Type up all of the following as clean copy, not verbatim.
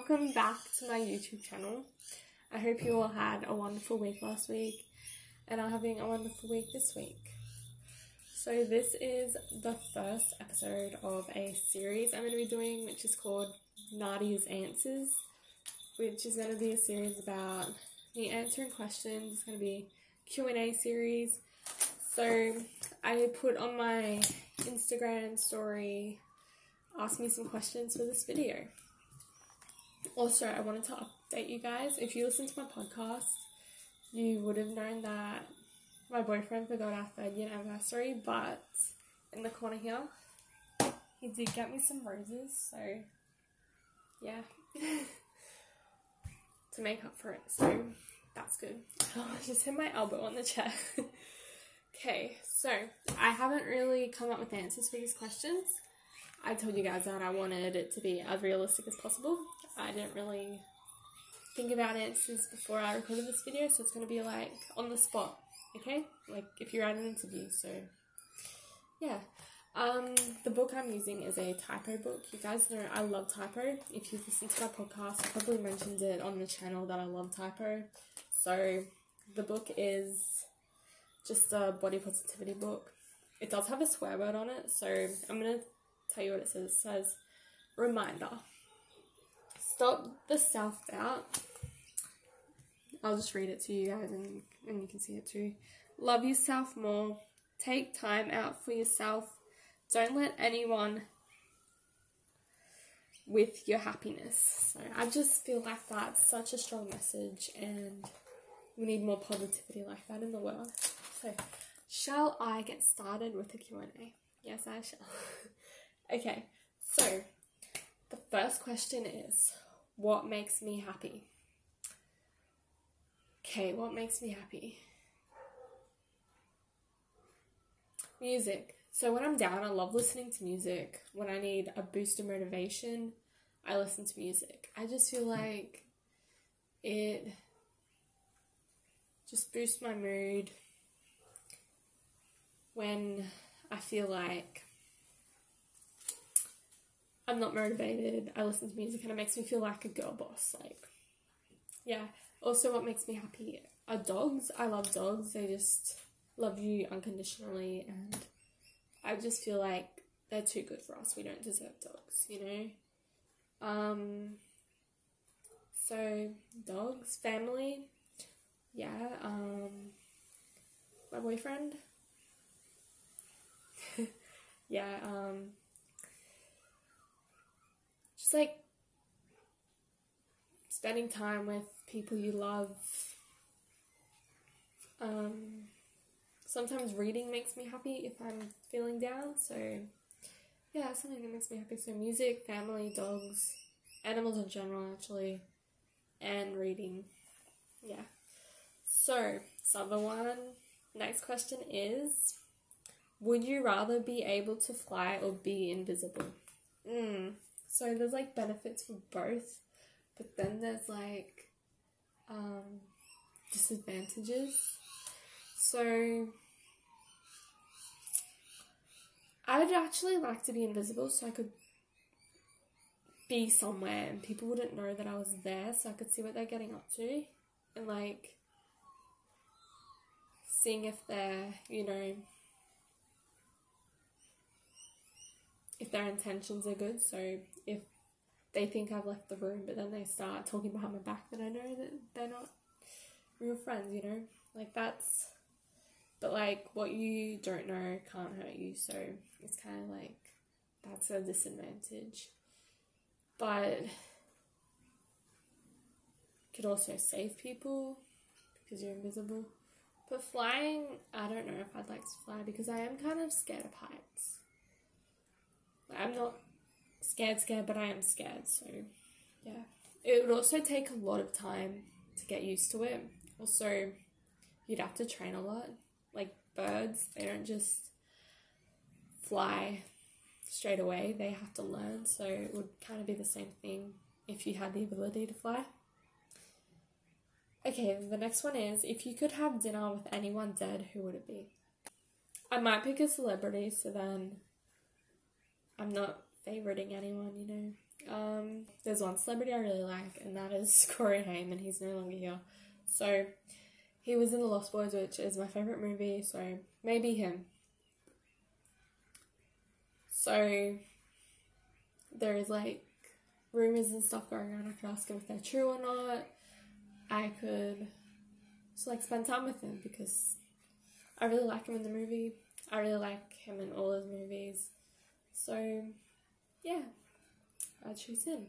welcome back to my YouTube channel. I hope you all had a wonderful week last week and are having a wonderful week this week. So this is the first episode of a series I'm going to be doing, which is called Nadia's Answers, which is going to be a series about me answering questions. It's going to be a Q&A series. So I put on my Instagram story, ask me some questions for this video. Also, I wanted to update you guys. If you listen to my podcast, you would have known that my boyfriend forgot our 3rd year anniversary, but in the corner here, he did get me some roses, so yeah, to make up for it, so that's good. I just hit my elbow on the chair. Okay, so I haven't really come up with answers for these questions. I told you guys that I wanted it to be as realistic as possible. I didn't really think about answers before I recorded this video, so it's going to be like on the spot, okay? Like if you're at an interview, so yeah. The book I'm using is a typo book. You guys know I love typo. If you've listened to my podcast, I probably mentioned it on the channel that I love typo. So the book is just a body positivity book. It does have a swear word on it, so I'm going to tell you what it says. It says, reminder, stop the self-doubt. I'll just read it to you guys and you can see it too. Love yourself more. Take time out for yourself. Don't let anyone with your happiness. So I just feel like that's such a strong message and we need more positivity like that in the world. So shall I get started with the Q&A? Yes, I shall. Okay, so the first question is, what makes me happy? Okay, what makes me happy? Music. So when I'm down, I love listening to music. When I need a boost of motivation, I listen to music. I just feel like it just boosts my mood. When I feel like I'm not motivated, I listen to music and it makes me feel like a girl boss. Like, yeah. Also, what makes me happy are dogs. I love dogs. They just love you unconditionally and I just feel like they're too good for us. We don't deserve dogs, you know? So, dogs, family, yeah, my boyfriend, yeah, just like spending time with people you love. Sometimes reading makes me happy if I'm feeling down, so yeah, something that makes me happy. So music, family, dogs, animals in general actually, and reading, yeah. So, other one, next question is, would you rather be able to fly or be invisible? So there's like benefits for both, but then there's like disadvantages. So I'd actually like to be invisible so I could be somewhere and people wouldn't know that I was there, so I could see what they're getting up to and like seeing if they're, you know, if their intentions are good. So if they think I've left the room but then they start talking behind my back, then I know that they're not real friends, you know? Like that's, but like what you don't know can't hurt you, so it's kind of like, that's a disadvantage. But could also save people because you're invisible. But flying, I don't know if I'd like to fly because I am kind of scared of heights. I'm not scared, but I am scared, so yeah. It would also take a lot of time to get used to it. Also, you'd have to train a lot. Like birds, they don't just fly straight away, they have to learn, so it would kind of be the same thing if you had the ability to fly. Okay, the next one is, if you could have dinner with anyone dead, who would it be? I might pick a celebrity, so then I'm not favoriting anyone, you know. There's one celebrity I really like, and that is Corey Haim, and he's no longer here. So he was in The Lost Boys, which is my favourite movie, so maybe him. So there is like rumours and stuff going on. I could ask him if they're true or not. I could just like spend time with him because I really like him in the movie. I really like him in all his movies. So yeah, I choose him.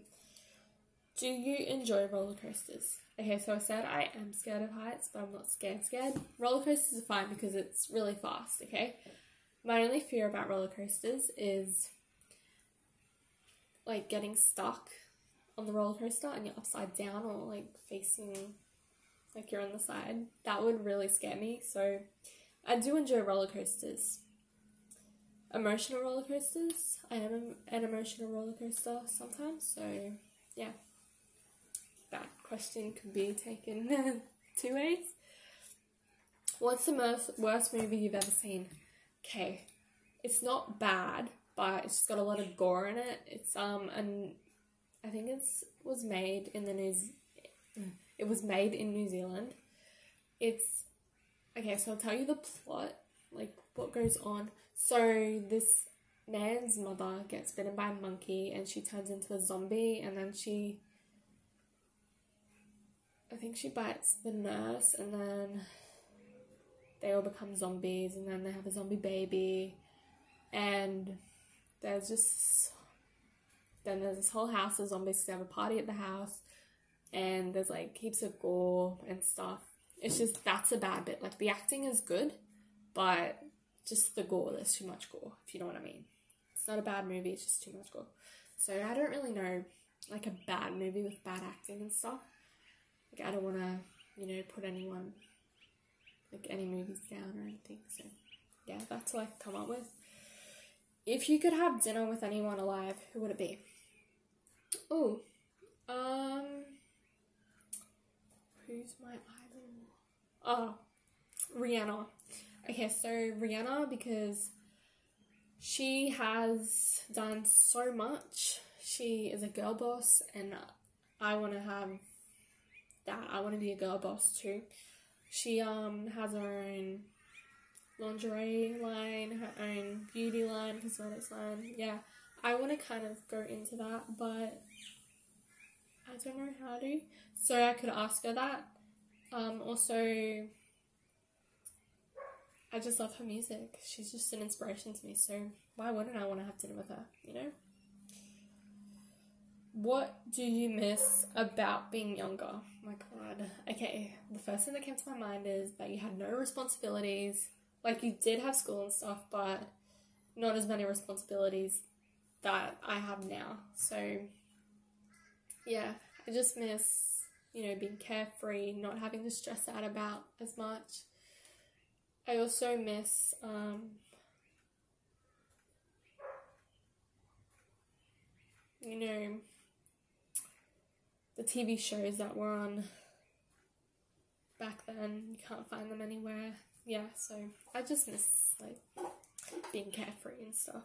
Do you enjoy roller coasters? Okay, so I said I am scared of heights, but I'm not scared. Roller coasters are fine because it's really fast, okay? My only fear about roller coasters is like getting stuck on the roller coaster and you're upside down or like facing, like you're on the side. That would really scare me. So I do enjoy roller coasters. Emotional roller coasters. I am an emotional roller coaster sometimes. So yeah, that question could be taken 2 ways. What's the worst movie you've ever seen? Okay, it's not bad, but it's just got a lot of gore in it. It's and I think it was made in New Zealand. It's okay, so I'll tell you the plot, like what goes on. So this man's mother gets bitten by a monkey and she turns into a zombie, and then I think she bites the nurse, and then they all become zombies, and then they have a zombie baby, and there's this whole house of zombies. They have a party at the house, and there's like heaps of gore and stuff. It's just, that's a bad bit. Like the acting is good, but just the gore, there's too much gore, if you know what I mean. It's not a bad movie, it's just too much gore. So I don't really know like a bad movie with bad acting and stuff. Like I don't want to, put anyone, like any movies down or anything. So yeah, that's all I can come up with. If you could have dinner with anyone alive, who would it be? Oh, who's my idol? Oh, Rihanna. Okay, so Rihanna, because she has done so much. She is a girl boss, and I want to have that. I want to be a girl boss too. She has her own lingerie line, her own beauty line, cosmetics line. Yeah, I want to kind of go into that, but I don't know how to. So I could ask her that. Also, I just love her music. She's just an inspiration to me, so why wouldn't I want to have dinner with her, What do you miss about being younger? Oh my god. Okay, the first thing that came to my mind is that you had no responsibilities. Like, you did have school and stuff, but not as many responsibilities that I have now. So, yeah, I just miss, being carefree, not having to stress out about as much. I also miss, the TV shows that were on back then. You can't find them anywhere. Yeah, so I just miss, like, being carefree and stuff.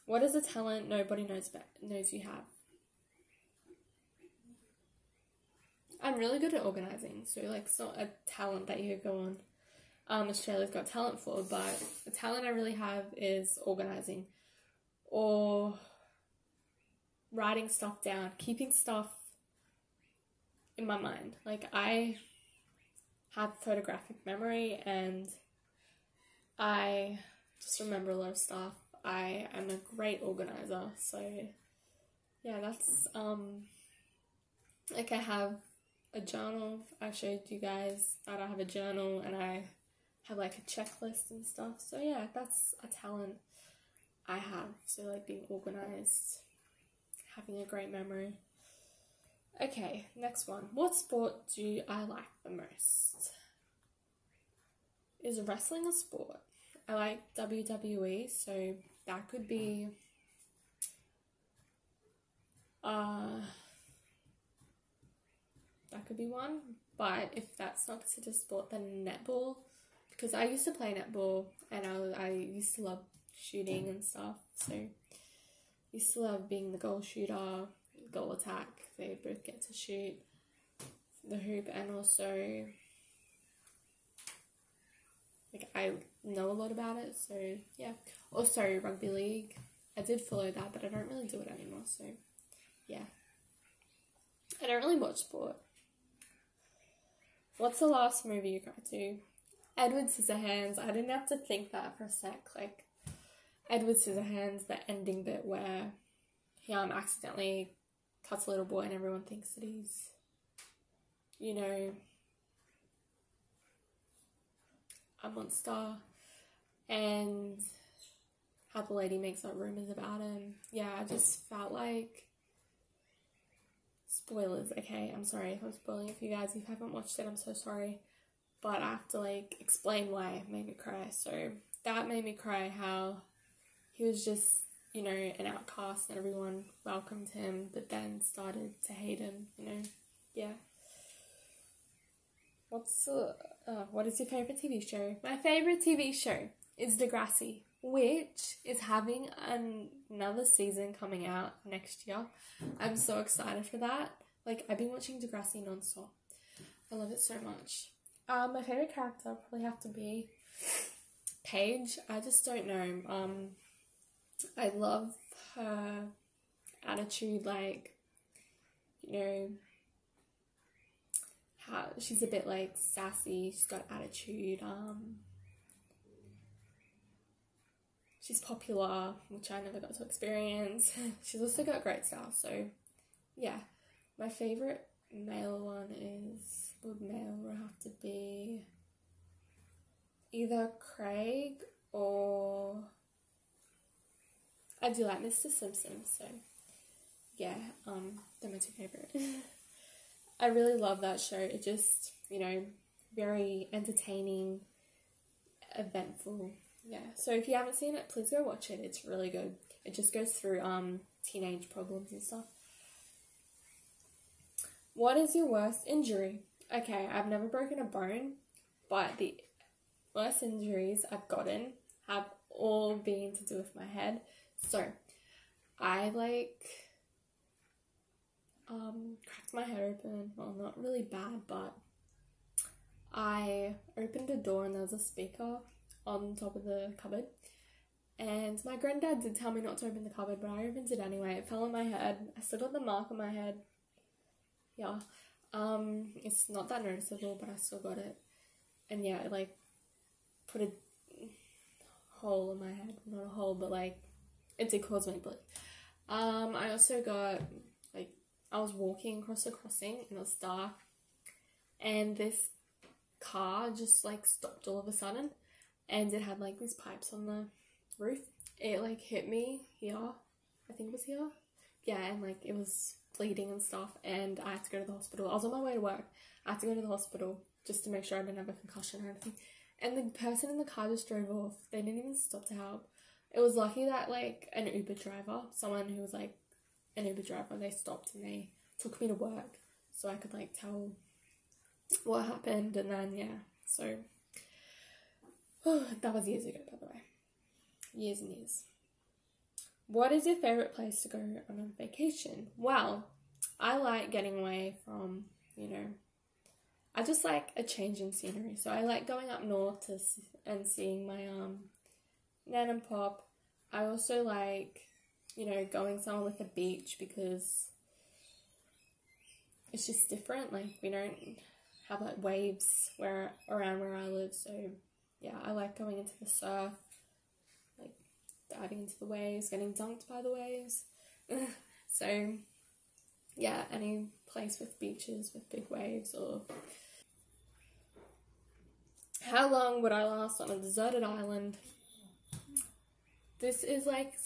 What is a talent nobody knows you have? I'm really good at organising, so, like, it's not a talent that you could go on Australia's Got Talent for, but the talent I really have is organising, or writing stuff down, keeping stuff in my mind. Like, I have photographic memory, and I just remember a lot of stuff. I am a great organizer, so yeah, that's, like, I have a journal. I showed you guys that I have a journal, and I have, like, a checklist and stuff. So yeah, that's a talent I have. So, like, being organised, having a great memory. Okay, next one. What sport do I like the most? Is wrestling a sport? I like WWE, so that could be one. But if that's not considered sport, then netball, because I used to play netball, and I used to love shooting and stuff. So You still have being the goal shooter, goal attack. They both get to shoot the hoop, and also, like, I know a lot about it, so yeah. Also, rugby league. I did follow that, but I don't really do it anymore, so yeah. I don't really watch sport. What's the last movie you cried to? Edward Scissorhands. I didn't have to think that for a sec. Like, Edward Scissorhands, the ending bit where he accidentally cuts a little boy and everyone thinks that he's, you know, a monster, and how the lady makes up rumours about him. Yeah, I just felt like, spoilers, okay, I'm sorry if I'm spoiling it for you guys. If you haven't watched it, I'm so sorry, but I have to, like, explain why it made me cry. So that made me cry, how he was just, you know, an outcast and everyone welcomed him, but then started to hate him, you know. Yeah. What is your favourite TV show? My favourite TV show is Degrassi, which is having another season coming out next year. I'm so excited for that. Like, I've been watching Degrassi non-stop. I love it so much. My favourite character would probably have to be Paige. I just don't know. I love her attitude, like, you know, how she's a bit, like, sassy, she's got attitude, she's popular, which I never got to experience. She's also got great style, so, yeah. My favourite male one would have to be either Craig or... I do like Mr. Simpson, so yeah, they're my two favourite. I really love that show. It just, you know, very entertaining, eventful. Yeah, so if you haven't seen it, please go watch it. It's really good. It just goes through teenage problems and stuff. What is your worst injury? Okay, I've never broken a bone, but the worst injuries I've gotten have all been to do with my head. So, I, like, cracked my head open. Well, not really bad, but I opened a door and there was a speaker on top of the cupboard. And my granddad did tell me not to open the cupboard, but I opened it anyway. It fell on my head. I still got the mark on my head. Yeah. It's not that noticeable, but I still got it. And yeah, it, like, put a hole in my head. Not a hole, but, like, it did cause me bleed. I also got, like, I was walking across the crossing and it was dark, and this car just, like, stopped all of a sudden, and it had, like, these pipes on the roof. It, like, hit me here. I think it was here. Yeah, and, like, it was bleeding and stuff, and I had to go to the hospital. I was on my way to work. I had to go to the hospital just to make sure I didn't have a concussion or anything. And the person in the car just drove off. They didn't even stop to help. It was lucky that, like, an Uber driver, someone who was, like, an Uber driver, they stopped and they took me to work so I could, like, tell what happened. And then, yeah, so, that was years ago, by the way. Years and years. What is your favourite place to go on a vacation? Well, I like getting away from, you know, I just like a change in scenery. So I like going up north and seeing my, Nan and Pop. I also like, you know, going somewhere with a beach because it's just different. Like, we don't have, like, waves around where I live, so yeah, I like going into the surf, like, diving into the waves, getting dunked by the waves. So yeah, any place with beaches with big waves. Or how long would I last on a deserted island? This is, like,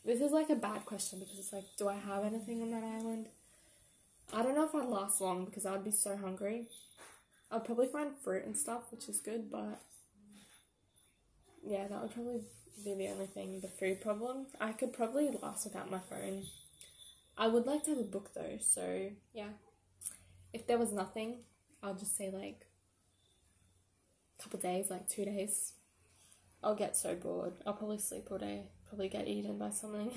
this is, like, a bad question, because it's, like, do I have anything on that island? I don't know if I'd last long, because I would be so hungry. I'd probably find fruit and stuff, which is good, but yeah, that would probably be the only thing, the food problem. I could probably last without my phone. I would like to have a book, though, so yeah. If there was nothing, I'll just say, like, a couple days, like 2 days. I'll get so bored. I'll probably sleep all day. Probably get eaten by something.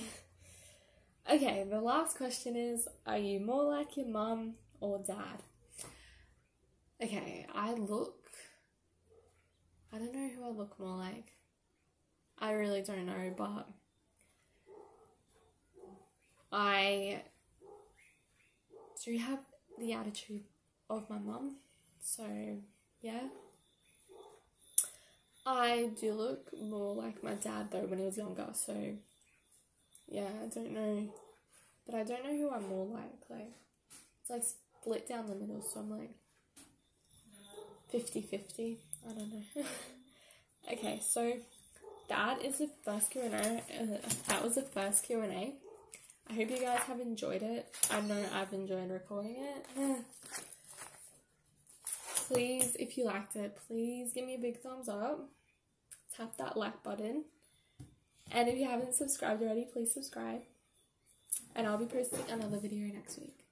Okay, the last question is, are you more like your mum or dad? Okay, I don't know who I look more like. I really don't know, but I do have the attitude of my mum, so yeah. I do look more like my dad though when he was younger, so yeah, I don't know. But I don't know who I'm more like, it's like split down the middle, so I'm like 50-50, I don't know. Okay, so that is the first Q&A. That was the first Q&A. I hope you guys have enjoyed it. I know I've enjoyed recording it. Please, if you liked it, please give me a big thumbs up. Tap that like button. And if you haven't subscribed already, please subscribe. And I'll be posting another video next week.